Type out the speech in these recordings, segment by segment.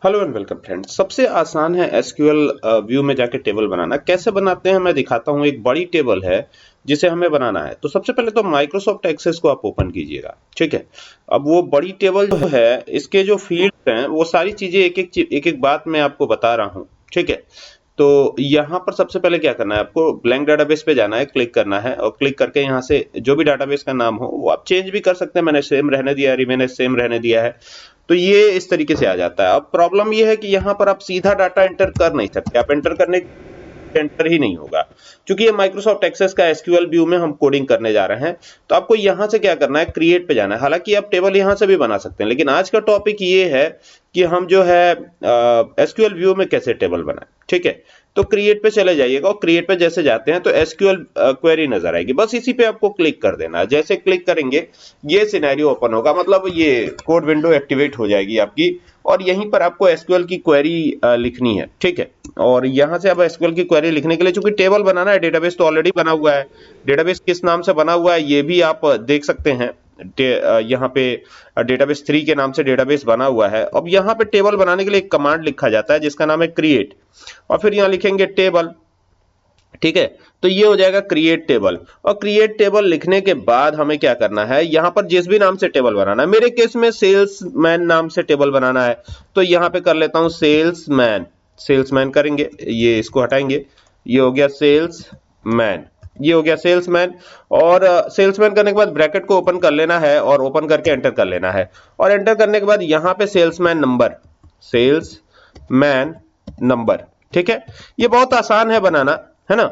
Hello and welcome friends. सबसे आसान है एसक्यूएल व्यू में जाके टेबल बनाना। कैसे बनाते हैं मैं दिखाता हूँ। एक बड़ी टेबल है जिसे हमें बनाना है। तो सबसे पहले तो माइक्रोसॉफ्ट एक्सेस को आप ओपन कीजिएगा, ठीक है। अब वो बड़ी टेबल जो है, इसके जो फील्ड्स हैं वो सारी चीजें एक एक बात मैं आपको बता रहा हूँ, ठीक है। तो यहाँ पर सबसे पहले क्या करना है, आपको ब्लैंक डाटाबेस पे जाना है, क्लिक करना है और क्लिक करके यहाँ से जो भी डाटाबेस का नाम हो वो आप चेंज भी कर सकते हैं। मैंने सेम रहने दिया है, रिमेन सेम रहने दिया है। तो ये इस तरीके से आ जाता है। अब प्रॉब्लम ये है कि यहाँ पर आप सीधा डाटा एंटर कर नहीं सकते। आप एंटर करने एंटर ही नहीं होगा, क्योंकि ये माइक्रोसॉफ्ट एक्सेस का एसक्यूएल व्यू में हम कोडिंग करने जा रहे हैं। तो आपको यहां से क्या करना है, क्रिएट पे जाना है। हालांकि आप टेबल यहां से भी बना सकते हैं, लेकिन आज का टॉपिक ये है कि हम जो है एसक्यूएल व्यू में कैसे टेबल बनाएं, ठीक है। तो क्रिएट पे चले जाइएगा और क्रिएट पे जैसे जाते हैं तो एसक्यूएल क्वेरी नजर आएगी। बस इसी पे आपको क्लिक कर देना है। जैसे क्लिक करेंगे ये सिनेरियो ओपन होगा, मतलब ये कोड विंडो एक्टिवेट हो जाएगी आपकी। और यहीं पर आपको एसक्यूएल की क्वेरी लिखनी है, ठीक है। और यहां से अब एसक्यूएल की क्वेरी लिखने के लिए, चूंकि टेबल बनाना है, डेटाबेस तो ऑलरेडी बना हुआ है। डेटाबेस किस नाम से बना हुआ है ये भी आप देख सकते हैं। यहाँ पे डेटाबेस 3 के नाम से डेटाबेस बना हुआ है। अब यहाँ पे टेबल बनाने के लिए एक कमांड लिखा जाता है जिसका नाम है क्रिएट, और फिर यहाँ लिखेंगे टेबल, ठीक है। तो ये हो जाएगा क्रिएट टेबल। और क्रिएट टेबल लिखने के बाद हमें क्या करना है, यहां पर जिस भी नाम से टेबल बनाना है, मेरे केस में सेल्समैन नाम से टेबल बनाना है, तो यहां पे कर लेता हूं सेल्समैन। सेल्समैन करेंगे, ये इसको हटाएंगे, ये हो गया सेल्समैन, ये हो गया सेल्समैन। और सेल्समैन करने के बाद ब्रैकेट को ओपन कर लेना है और ओपन करके एंटर कर लेना है। और एंटर करने के बाद यहां पे सेल्समैन नंबर, सेल्समैन नंबर, ठीक है। ये बहुत आसान है बनाना, है ना।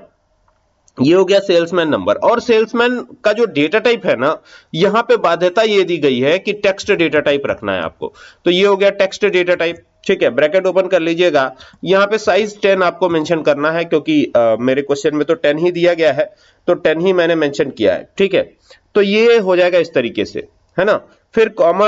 ये हो गया सेल्समैन नंबर। और सेल्समैन का जो डेटा टाइप है ना, यहां पे बाध्यता ये दी गई है कि टेक्स्ट डेटा टाइप रखना है आपको। तो ये हो गया टेक्स्ट डेटा टाइप, ठीक है। ब्रैकेट ओपन कर लीजिएगा। यहां पे साइज 10 आपको मेंशन करना है, क्योंकि मेरे क्वेश्चन में तो 10 ही दिया गया है, तो 10 ही मैंने मेंशन किया है, ठीक है। तो ये हो जाएगा इस तरीके से, है ना। फिर कॉमा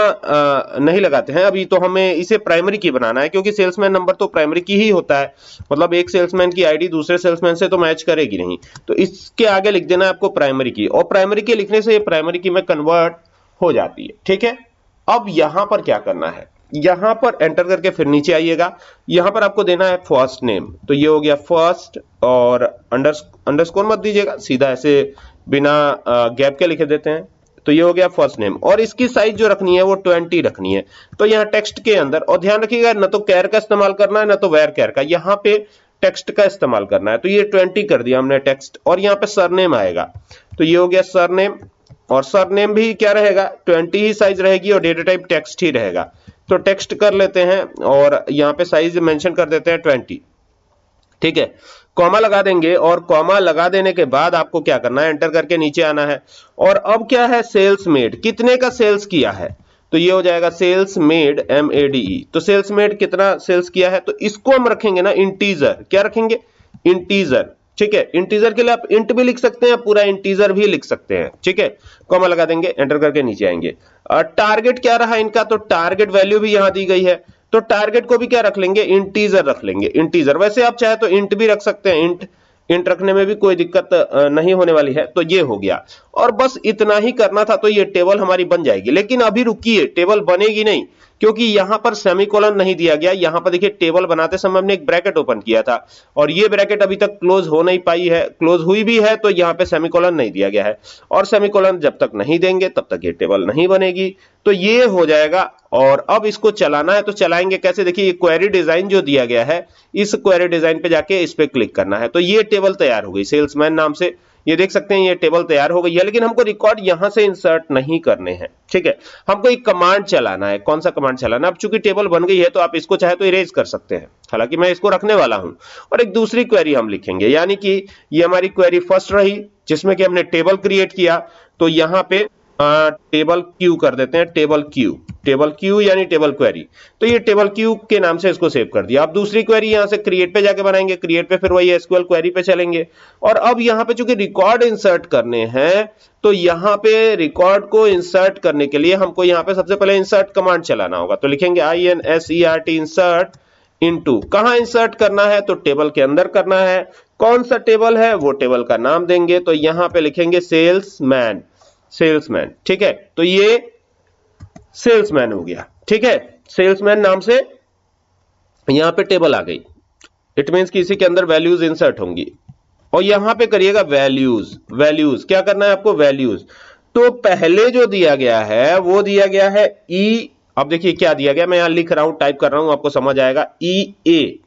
नहीं लगाते हैं अभी, तो हमें इसे प्राइमरी की बनाना है, क्योंकि सेल्समैन नंबर तो प्राइमरी की ही होता है। मतलब एक सेल्समैन की आईडी दूसरे सेल्समैन से तो मैच करेगी नहीं, तो इसके आगे लिख देना है आपको प्राइमरी की। और प्राइमरी की लिखने से ये प्राइमरी की में कन्वर्ट हो जाती है, ठीक है। अब यहां पर क्या करना है, यहां पर एंटर करके फिर नीचे आइएगा। यहां पर आपको देना है फर्स्ट नेम, तो ये हो गया फर्स्ट। और अंडरस्कोर मत दीजिएगा, सीधा ऐसे बिना गैप के लिखे देते हैं। तो ये हो गया फर्स्ट नेम। और इसकी साइज जो रखनी है वो 20 रखनी है। तो यहाँ टेक्स्ट के अंदर, और ध्यान रखिएगा ना तो कैर का इस्तेमाल करना है ना तो वेर कैर का, यहाँ पे टेक्स्ट का इस्तेमाल करना है। तो ये 20 कर दिया हमने टेक्स्ट। और यहाँ पे सरनेम आएगा, तो ये हो गया सरनेम। और सरनेम भी क्या रहेगा, 20 ही साइज रहेगी और डेटा टाइप टेक्स्ट ही रहेगा। तो टेक्स्ट कर लेते हैं और यहाँ पे साइज मेंशन कर देते हैं 20, ठीक है। कॉमा लगा देंगे। और कॉमा लगा देने के बाद आपको क्या करना है, एंटर करके नीचे आना है। और अब क्या है, सेल्स मेड, कितने का सेल्स किया है, तो ये हो जाएगा सेल्स मेड, MADE। तो सेल्स मेड कितना सेल्स किया है, तो इसको हम रखेंगे ना इंटीजर। क्या रखेंगे, इंटीजर, ठीक है। इंटीजर के लिए आप इंट भी लिख सकते हैं, पूरा इंटीजर भी लिख सकते हैं, ठीक है। कॉमा लगा देंगे, एंटर करके नीचे आएंगे। टारगेट क्या रहा इनका, तो टारगेट वैल्यू भी यहां दी गई है, तो टारगेट को भी क्या रख लेंगे, इंटीजर रख लेंगे, इंटीजर। वैसे आप चाहे तो इंट भी रख सकते हैं, इंट इंट रखने में भी कोई दिक्कत नहीं होने वाली है। तो ये हो गया। और बस इतना ही करना था, तो ये टेबल हमारी बन जाएगी। लेकिन अभी रुकिए, टेबल बनेगी नहीं, क्योंकि यहां पर सेमीकोलन नहीं दिया गया। यहां पर देखिए टेबल बनाते समय हमने एक ब्रैकेट ओपन किया था, और ये ब्रैकेट अभी तक क्लोज हो नहीं पाई है, क्लोज हुई भी है तो यहां पे सेमीकोलन नहीं दिया गया है। और सेमीकोलन जब तक नहीं देंगे तब तक ये टेबल नहीं बनेगी। तो ये हो जाएगा। और अब इसको चलाना है, तो चलाएंगे कैसे, देखिए ये क्वेरी डिजाइन जो दिया गया है, इस क्वेरी डिजाइन पे जाके इस पे क्लिक करना है। तो ये टेबल तैयार हो गई सेल्समैन नाम से, ये देख सकते हैं ये टेबल तैयार हो गई है। लेकिन हमको रिकॉर्ड यहां से इंसर्ट नहीं करने हैं, ठीक है। हमको एक कमांड चलाना है। कौन सा कमांड चलाना है, अब चूंकि टेबल बन गई है तो आप इसको चाहे तो इरेज कर सकते हैं, हालांकि मैं इसको रखने वाला हूं। और एक दूसरी क्वेरी हम लिखेंगे, यानी कि ये हमारी क्वेरी फर्स्ट रही जिसमें कि हमने टेबल क्रिएट किया। तो यहां पे टेबल क्यू कर देते हैं, टेबल क्यू, टेबल क्यू यानी टेबल क्वेरी। तो ये टेबल क्यू के नाम से इसको सेव कर दिया। अब दूसरी क्वेरी यहां से क्रिएट पे जाके बनाएंगे, क्रिएट पे फिर वही एसक्यूएल क्वेरी पे चलेंगे। और अब यहां पे चूंकि रिकॉर्ड इंसर्ट करने हैं, तो यहां पे रिकॉर्ड को इंसर्ट करने के लिए हमको यहां पे सबसे पहले इंसर्ट कमांड चलाना होगा। तो लिखेंगे INSERT, इंसर्ट इनटू। कहां इंसर्ट करना है, तो टेबल के अंदर करना है। कौन सा टेबल है, वो टेबल का नाम देंगे। तो यहां पे लिखेंगे सेल्समैन, सेल्समैन, ठीक है। तो ये सेल्समैन हो गया, ठीक है। सेल्समैन नाम से यहां पे टेबल आ गई, इट मींस कि इसी के अंदर वैल्यूज इंसर्ट होंगी, और यहां पे करिएगा वैल्यूज। वैल्यूज क्या करना है आपको, वैल्यूज। तो पहले जो दिया गया है वो दिया गया है ई, अब देखिए क्या दिया गया, मैं यहां लिख रहा हूं, टाइप कर रहा हूं, आपको समझ आएगा, ई ए,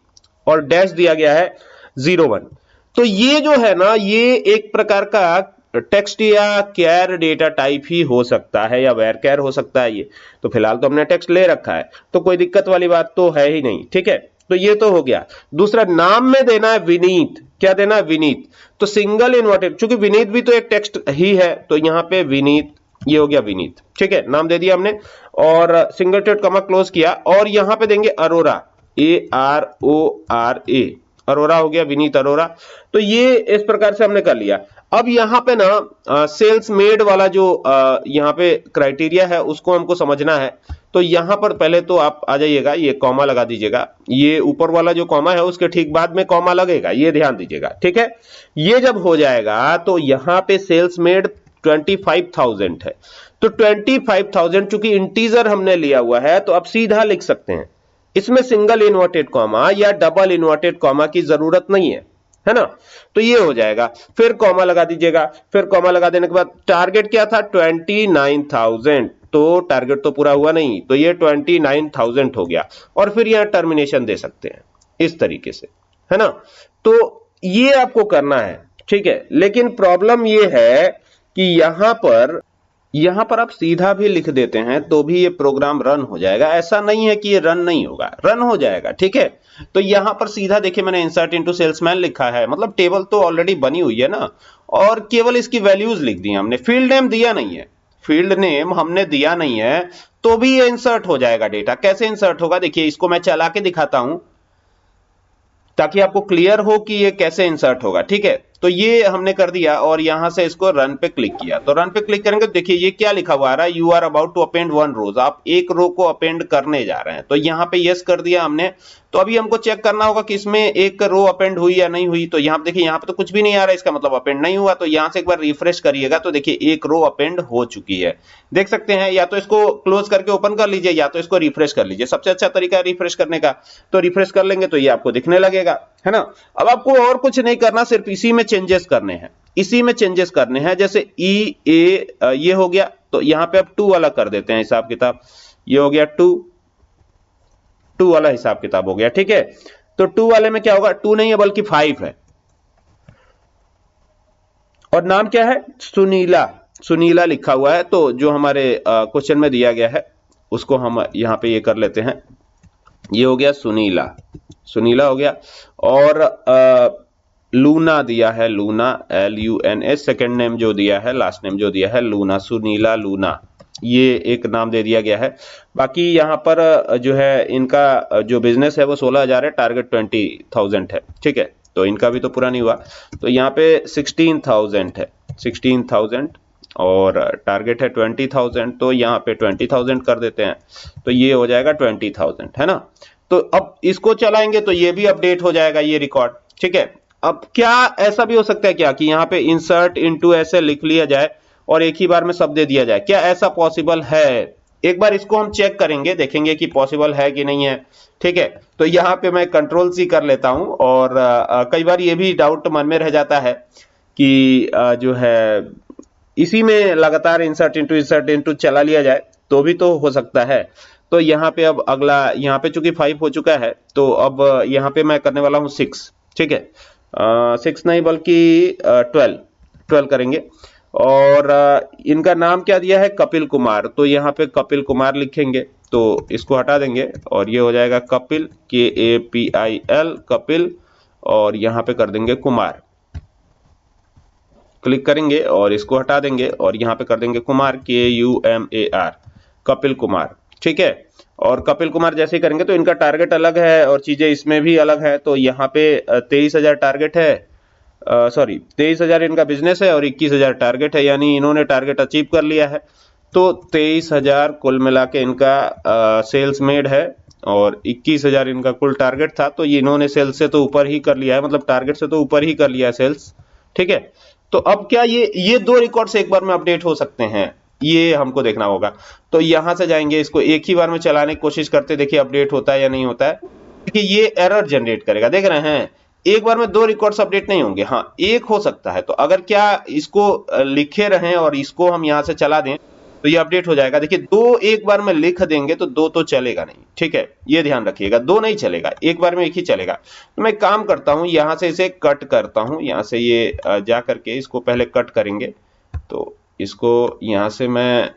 और डैश दिया गया है 01। तो ये जो है ना, ये एक प्रकार का टेक्स्ट या कैर डेटा टाइप ही हो सकता है, या वेर कैर हो सकता है ये। तो फिलहाल तो हमने टेक्स्ट ले रखा है, तो कोई दिक्कत वाली बात तो है ही नहीं, ठीक है। तो ये तो हो गया। दूसरा, नाम में देना है विनीत। क्या देना है, विनीत। तो सिंगल इन्वर्टेड, चूंकि विनीत भी तो एक टेक्स्ट ही है, तो यहां पे विनीत, ये हो गया विनीत, ठीक है, नाम दे दिया हमने, और सिंगल टेट कमा क्लोज किया, और यहां पे देंगे अरोरा, ARORA, अरोरा हो गया, विनीत अरोरा। तो ये इस प्रकार से हमने कर लिया। अब यहां पे ना सेल्स मेड वाला जो यहां पे क्राइटेरिया है उसको हमको समझना है। तो यहां पर पहले तो आप आ जाइएगा, ये कॉमा लगा दीजिएगा, ये ऊपर वाला जो कॉमा है उसके ठीक बाद में कॉमा लगेगा, ये ध्यान दीजिएगा, ठीक है। ये जब हो जाएगा तो यहां पे सेल्स मेड 25,000 है, तो 25,000 चूंकि इंटीजर हमने लिया हुआ है, तो अब सीधा लिख सकते हैं, इसमें सिंगल इन्वर्टेड कॉमा या डबल इन्वर्टेड कॉमा की जरूरत नहीं है ना। तो ये हो जाएगा, फिर कॉमा लगा दीजिएगा, फिर कॉमा लगा देने के बाद टारगेट क्या था, 29,000, तो टारगेट तो पूरा हुआ नहीं, तो ये 29,000 हो गया, और फिर यहां टर्मिनेशन दे सकते हैं इस तरीके से, है ना। तो ये आपको करना है, ठीक है। लेकिन प्रॉब्लम ये है कि यहां पर आप सीधा भी लिख देते हैं तो भी ये प्रोग्राम रन हो जाएगा, ऐसा नहीं है कि ये रन नहीं होगा, रन हो जाएगा, ठीक है। तो यहां पर सीधा देखिए मैंने इंसर्ट इनटू सेल्समैन लिखा है, मतलब टेबल तो ऑलरेडी बनी हुई है ना, और केवल इसकी वैल्यूज लिख दी हमने, फील्ड नेम दिया नहीं है, फील्ड नेम हमने दिया नहीं है, तो भी ये इंसर्ट हो जाएगा डेटा। कैसे इंसर्ट होगा, देखिए इसको मैं चला के दिखाता हूं ताकि आपको क्लियर हो कि ये कैसे इंसर्ट होगा, ठीक है। तो ये हमने कर दिया, और यहां से इसको रन पे क्लिक किया, तो रन पे क्लिक करेंगे तो देखिए ये क्या लिखा हुआ आ रहा है, you are about to append 1 row, आप एक रो को अपेंड करने जा रहे हैं। तो यहां पे यस कर दिया हमने। तो अभी हमको चेक करना होगा कि इसमें एक रो अपेंड हुई या नहीं हुई। तो यहां पे देखिए, यहां पे तो कुछ भी नहीं आ रहा है, इसका मतलब अपेंड नहीं हुआ। तो यहां से एक बार रिफ्रेश करिएगा तो देखिए एक रो अपेंड हो चुकी है, देख सकते हैं। या तो इसको क्लोज करके ओपन कर लीजिए, या तो इसको रिफ्रेश कर लीजिए, सबसे अच्छा तरीका है रिफ्रेश करने का। तो रिफ्रेश कर लेंगे तो ये आपको दिखने लगेगा, है ना। अब आपको और कुछ नहीं करना, सिर्फ इसी में चेंजेस करने हैं, इसी में चेंजेस करने हैं। जैसे ई ए ये हो गया, तो यहां पे अब 2 वाला कर देते हैं हिसाब किताब, ये हो गया 2 वाला हिसाब किताब हो गया, ठीक है। तो 2 वाले में क्या होगा, 2 नहीं है बल्कि 5 है, और नाम क्या है, सुनीला, सुनीला लिखा हुआ है। तो जो हमारे क्वेश्चन में दिया गया है उसको हम यहां पे ये कर लेते हैं, ये हो गया सुनीला, सुनीला हो गया। और लूना दिया है, लूना, LUNA, सेकेंड नेम जो दिया है, लास्ट नेम जो दिया है लूना, सुनीला लूना, ये एक नाम दे दिया गया है। बाकी यहाँ पर जो है इनका जो बिजनेस है वो 16,000 है, टारगेट 20,000 है, ठीक है। तो इनका भी तो पूरा नहीं हुआ, तो यहाँ पे 16,000 है, 16,000, और टारगेट है 20,000, तो यहाँ पे 20,000 कर देते हैं, तो ये हो जाएगा 20,000, है ना। तो अब इसको चलाएंगे तो ये भी अपडेट हो जाएगा ये रिकॉर्ड, ठीक है। अब क्या ऐसा भी हो सकता है क्या कि यहाँ पे इंसर्ट इनटू ऐसे लिख लिया जाए और एक ही बार में सब दे दिया जाए, क्या ऐसा पॉसिबल है? एक बार इसको हम चेक करेंगे, देखेंगे कि पॉसिबल है कि नहीं है, ठीक है। तो यहाँ पे मैं कंट्रोल C कर लेता हूं, और कई बार ये भी डाउट मन में रह जाता है कि जो है इसी में लगातार इंसर्ट इनटू चला लिया जाए तो भी तो हो सकता है। तो यहाँ पे अब अगला, यहाँ पे चूंकि 5 हो चुका है, तो अब यहाँ पे मैं करने वाला हूँ 6, ठीक है। 6 नहीं बल्कि 12 करेंगे। और इनका नाम क्या दिया है, कपिल कुमार, तो यहाँ पे कपिल कुमार लिखेंगे, तो इसको हटा देंगे और ये हो जाएगा कपिल, KAPIL, कपिल, और यहाँ पे कर देंगे कुमार, क्लिक करेंगे और इसको हटा देंगे और यहाँ पे कर देंगे कुमार, KUMAR, कपिल कुमार, ठीक है। और कपिल कुमार जैसे ही करेंगे तो इनका टारगेट अलग है और चीजें इसमें भी अलग है। तो यहाँ पे 23,000 टारगेट है, सॉरी 23,000 इनका बिजनेस है और 21,000 टारगेट है, यानी इन्होंने टारगेट अचीव कर लिया है। तो 23,000 कुल मिला के इनका सेल्स मेड है और 21,000 इनका कुल टारगेट था। तो ये इन्होंने सेल्स से तो ऊपर ही कर लिया है, मतलब टारगेट से तो ऊपर ही कर लिया है सेल्स, ठीक है। तो अब क्या ये 2 रिकॉर्ड से एक बार में अपडेट हो सकते हैं, ये हमको देखना होगा। तो यहां से जाएंगे, इसको एक ही बार में चलाने की कोशिश करते, देखिए अपडेट होता है या नहीं होता है। देखिए ये एरर जनरेट करेगा, देख रहे हैं एक बार में दो रिकॉर्ड्स अपडेट नहीं होंगे, हाँ एक हो सकता है। तो अगर क्या इसको लिखे रहें और इसको हम यहां से चला दें तो ये अपडेट हो जाएगा। देखिए दो एक बार में लिख देंगे तो दो तो चलेगा नहीं, ठीक है, ये ध्यान रखिएगा, दो नहीं चलेगा, एक बार में एक ही चलेगा। तो मैं काम करता हूं यहां से इसे कट करता हूं, यहां से ये जा करके इसको पहले कट करेंगे। तो इसको यहां से मैं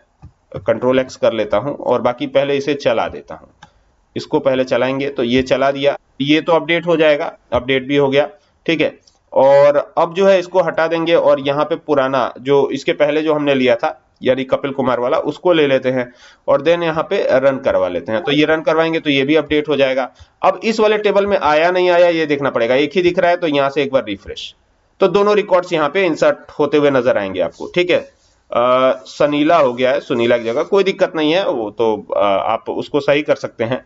कंट्रोल एक्स कर लेता हूं और बाकी पहले इसे चला देता हूं। इसको पहले चलाएंगे तो ये चला दिया, ये तो अपडेट हो जाएगा, अपडेट भी हो गया, ठीक है। और अब जो है इसको हटा देंगे और यहाँ पे पुराना जो इसके पहले जो हमने लिया था यानी कपिल कुमार वाला उसको ले लेते हैं और देन यहाँ पे रन करवा लेते हैं। तो ये रन करवाएंगे तो ये भी अपडेट हो जाएगा। अब इस वाले टेबल में आया नहीं आया ये देखना पड़ेगा, एक ही दिख रहा है तो यहाँ से एक बार रिफ्रेश, तो दोनों रिकॉर्ड्स यहाँ पे इंसर्ट होते हुए नजर आएंगे आपको, ठीक है। सनीला हो गया है, सुनीला की जगह, कोई दिक्कत नहीं है, वो तो आप उसको सही कर सकते हैं।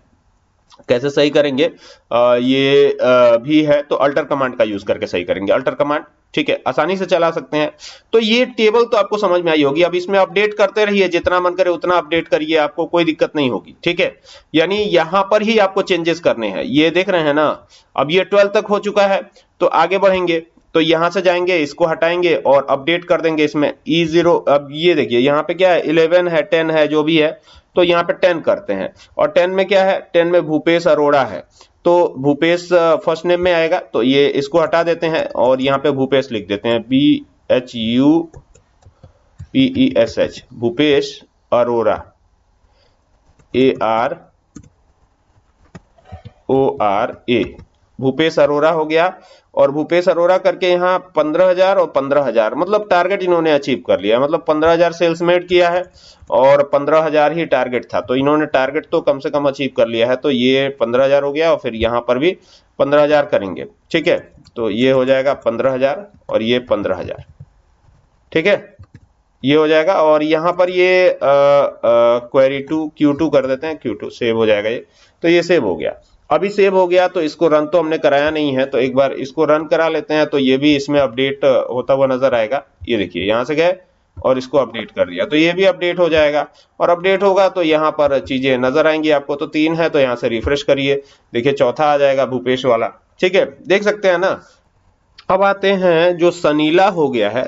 कैसे सही करेंगे ये भी है, तो अल्टर कमांड का यूज करके सही करेंगे, अल्टर कमांड, ठीक है, आसानी से चला सकते हैं। तो ये टेबल तो आपको समझ में आई होगी। अब इसमें अपडेट करते रहिए, जितना मन करे उतना अपडेट करिए, आपको कोई दिक्कत नहीं होगी, ठीक है। यानी यहां पर ही आपको चेंजेस करने हैं, ये देख रहे हैं ना, अब ये 12 तक हो चुका है तो आगे बढ़ेंगे तो यहां से जाएंगे, इसको हटाएंगे और अपडेट कर देंगे इसमें E0। अब ये देखिए यहाँ पे क्या है, 11 है, 10 है, जो भी है, तो यहाँ पे 10 करते हैं। और 10 में क्या है, 10 में भूपेश अरोड़ा है, तो भूपेश फर्स्ट नेम में आएगा, तो ये इसको हटा देते हैं और यहाँ पे भूपेश लिख देते हैं, BHUPESH, भूपेश अरोड़ा, ARORA, भूपेश अरोड़ा हो गया। और भूपेश अरोड़ा करके यहाँ 15,000 और 15,000, मतलब टारगेट इन्होंने अचीव कर लिया, मतलब 15,000 सेल्स मेड किया है और 15,000 ही टारगेट था, तो इन्होंने टारगेट तो कम से कम अचीव कर लिया है। तो ये 15,000 हो गया और फिर यहाँ पर भी 15,000 करेंगे, ठीक है। तो ये हो जाएगा 15,000 और ये 15,000, ठीक है, ये हो जाएगा। और यहाँ पर ये क्वेरी टू Q2 कर देते हैं, Q2 सेव हो जाएगा ये, तो ये सेव हो गया। अभी सेव हो गया तो इसको रन तो हमने कराया नहीं है, तो एक बार इसको रन करा लेते हैं, तो ये भी इसमें अपडेट होता हुआ नजर आएगा। ये देखिए यहाँ से गए और इसको अपडेट कर दिया तो ये भी अपडेट हो जाएगा। और अपडेट होगा तो यहाँ पर चीजें नजर आएंगी आपको। तो 3 है तो यहाँ से रिफ्रेश करिए, देखिए चौथा आ जाएगा भूपेश वाला, ठीक है, देख सकते हैं ना। अब आते हैं जो सनीला हो गया है,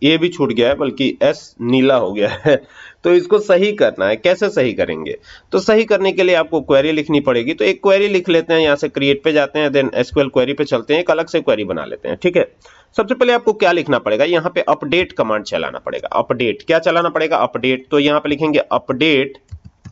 ए भी छूट गया है बल्कि एस नीला हो गया है, तो इसको सही करना है। कैसे सही करेंगे, तो सही करने के लिए आपको क्वेरी लिखनी पड़ेगी। तो एक क्वेरी लिख लेते हैं, यहाँ से क्रिएट पे जाते हैं, देन एसक्यूएल क्वेरी पे चलते हैं, एक अलग से क्वेरी बना लेते हैं, ठीक है। सबसे पहले आपको क्या लिखना पड़ेगा, यहाँ पे अपडेट कमांड चलाना पड़ेगा। अपडेट क्या चलाना पड़ेगा, अपडेट, तो यहाँ पे लिखेंगे अपडेट,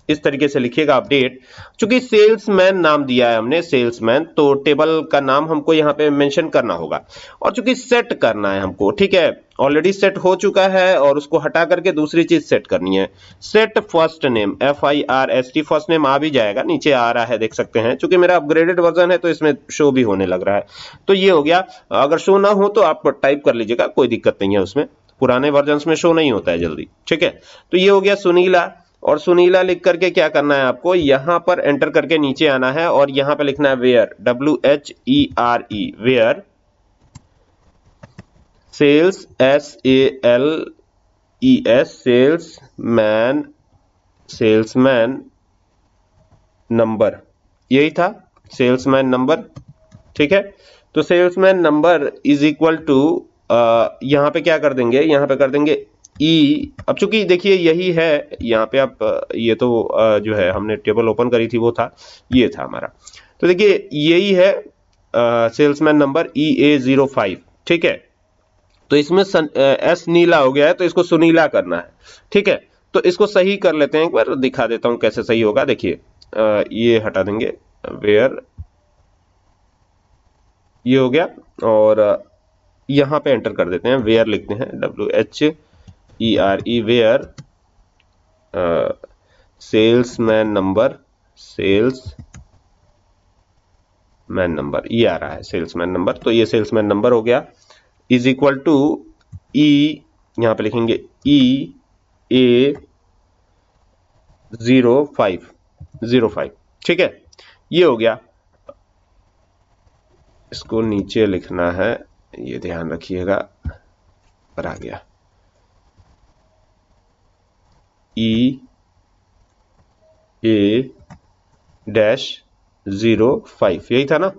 इस तरीके से लिखिएगा अपडेट। चूंकि सेल्समैन नाम दिया है हमने, सेल्समैन, तो टेबल का नाम हमको यहाँ पे मेंशन करना होगा। और चूंकि सेट करना है हमको, ठीक है, ऑलरेडी सेट हो चुका है और उसको हटा करके दूसरी चीज सेट करनी है। Set first name, FIRST, first name आ भी जाएगा, नीचे आ रहा है, देख सकते हैं। चूंकि मेरा अपग्रेडेड वर्जन है तो इसमें शो भी होने लग रहा है, तो ये हो गया। अगर शो ना हो तो आप टाइप कर लीजिएगा, कोई दिक्कत नहीं है उसमें, पुराने वर्जन में शो नहीं होता है जल्दी, ठीक है। तो ये हो गया सुनीला। और सुनीला लिख करके क्या करना है आपको, यहां पर एंटर करके नीचे आना है और यहां पे लिखना है where, WHERE, where sales, SALES, salesman, salesman number, यही था सेल्समैन नंबर, ठीक है। तो salesman number is equal to, यहां पे क्या कर देंगे, यहां पे कर देंगे ई। अब चूंकि देखिए यही है, यहाँ पे आप ये तो जो है हमने टेबल ओपन करी थी वो था, ये था हमारा, तो देखिए यही है सेल्समैन नंबर EA05, ठीक है। तो इसमें एस नीला हो गया है तो इसको सुनीला करना है, ठीक है। तो इसको सही कर लेते हैं, एक बार दिखा देता हूं कैसे सही होगा। देखिए ये हटा देंगे, वेयर, ये हो गया। और यहां पे एंटर कर देते हैं, वेयर लिखते हैं, WHERE, where salesman number, salesman number, ये आ रहा है सेल्समैन नंबर, तो ये सेल्समैन नंबर हो गया, इज इक्वल टू ई, यहां पे लिखेंगे EA05, ठीक है, ये हो गया। इसको नीचे लिखना है, ये ध्यान रखिएगा, पर आ गया EA-05, 05 यही था ना।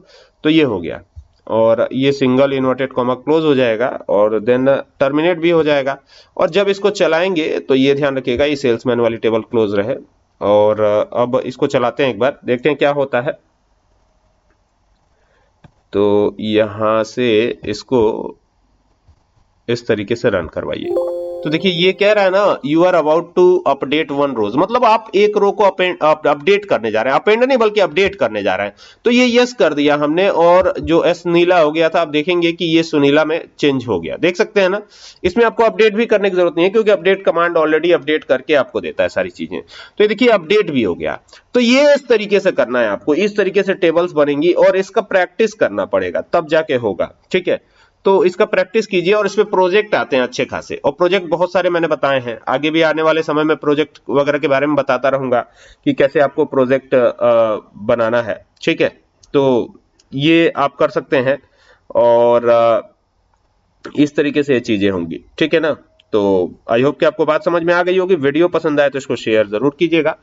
तो ये हो गया और ये सिंगल इन्वर्टेड कॉमा क्लोज हो जाएगा और देन टर्मिनेट भी हो जाएगा। और जब इसको चलाएंगे तो ये ध्यान रखिएगा ये सेल्समैन वाली टेबल क्लोज रहे। और अब इसको चलाते हैं, एक बार देखते हैं क्या होता है। तो यहां से इसको इस तरीके से रन करवाइए। तो देखिए ये कह रहा है ना, you are about to update one rows, मतलब आप एक रो को अपडेट करने जा रहे हैं, अपेंड नहीं बल्कि अपडेट करने जा रहे हैं। तो ये यस कर दिया हमने और जो एस नीला हो गया था आप देखेंगे कि ये सुनीला में चेंज हो गया, देख सकते हैं ना। इसमें आपको अपडेट भी करने की जरूरत नहीं है क्योंकि अपडेट कमांड ऑलरेडी अपडेट करके आपको देता है सारी चीजें। तो ये देखिए अपडेट भी हो गया। तो ये इस तरीके से करना है आपको, इस तरीके से टेबल्स बनेंगी और इसका प्रैक्टिस करना पड़ेगा तब जाके होगा, ठीक है। तो इसका प्रैक्टिस कीजिए और इसमें प्रोजेक्ट आते हैं अच्छे खासे, और प्रोजेक्ट बहुत सारे मैंने बताए हैं, आगे भी आने वाले समय में प्रोजेक्ट वगैरह के बारे में बताता रहूंगा कि कैसे आपको प्रोजेक्ट बनाना है, ठीक है। तो ये आप कर सकते हैं और इस तरीके से ये चीजें होंगी, ठीक है ना। तो आई होप कि आपको बात समझ में आ गई होगी। वीडियो पसंद आए तो इसको शेयर जरूर कीजिएगा।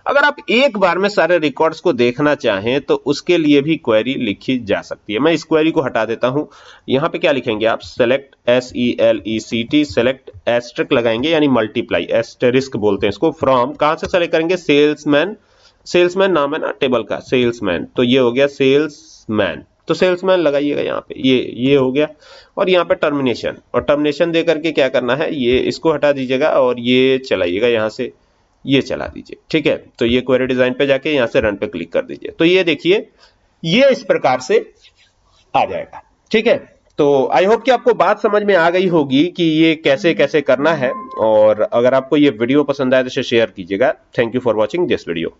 अगर आप एक बार में सारे रिकॉर्ड्स को देखना चाहें तो उसके लिए भी क्वेरी लिखी जा सकती है। मैं इस क्वेरी को हटा देता हूं। यहां पे क्या लिखेंगे आप, सेलेक्ट SELECT, सेलेक्ट एस्ट्रिक लगाएंगे यानी मल्टीप्लाई, एस्टेरिस्क बोलते हैं इसको, फ्रॉम कहां से सेलेक्ट करेंगे, सेल्समैन, सेल्समैन नाम है ना टेबल का, सेल्समैन। तो ये हो गया सेल्समैन, तो सेल्समैन लगाइएगा यहाँ पे, ये हो गया। और यहाँ पे टर्मिनेशन, और टर्मिनेशन दे करके क्या करना है, ये इसको हटा दीजिएगा और ये चलाइएगा यहाँ से, ये चला दीजिए, ठीक है। तो ये क्वेरी डिजाइन पे जाके यहाँ से रन पे क्लिक कर दीजिए। तो ये देखिए ये इस प्रकार से आ जाएगा, ठीक है। तो आई होप कि आपको बात समझ में आ गई होगी कि ये कैसे कैसे करना है। और अगर आपको ये वीडियो पसंद आए तो इसे शेयर कीजिएगा। Thank you for watching this video.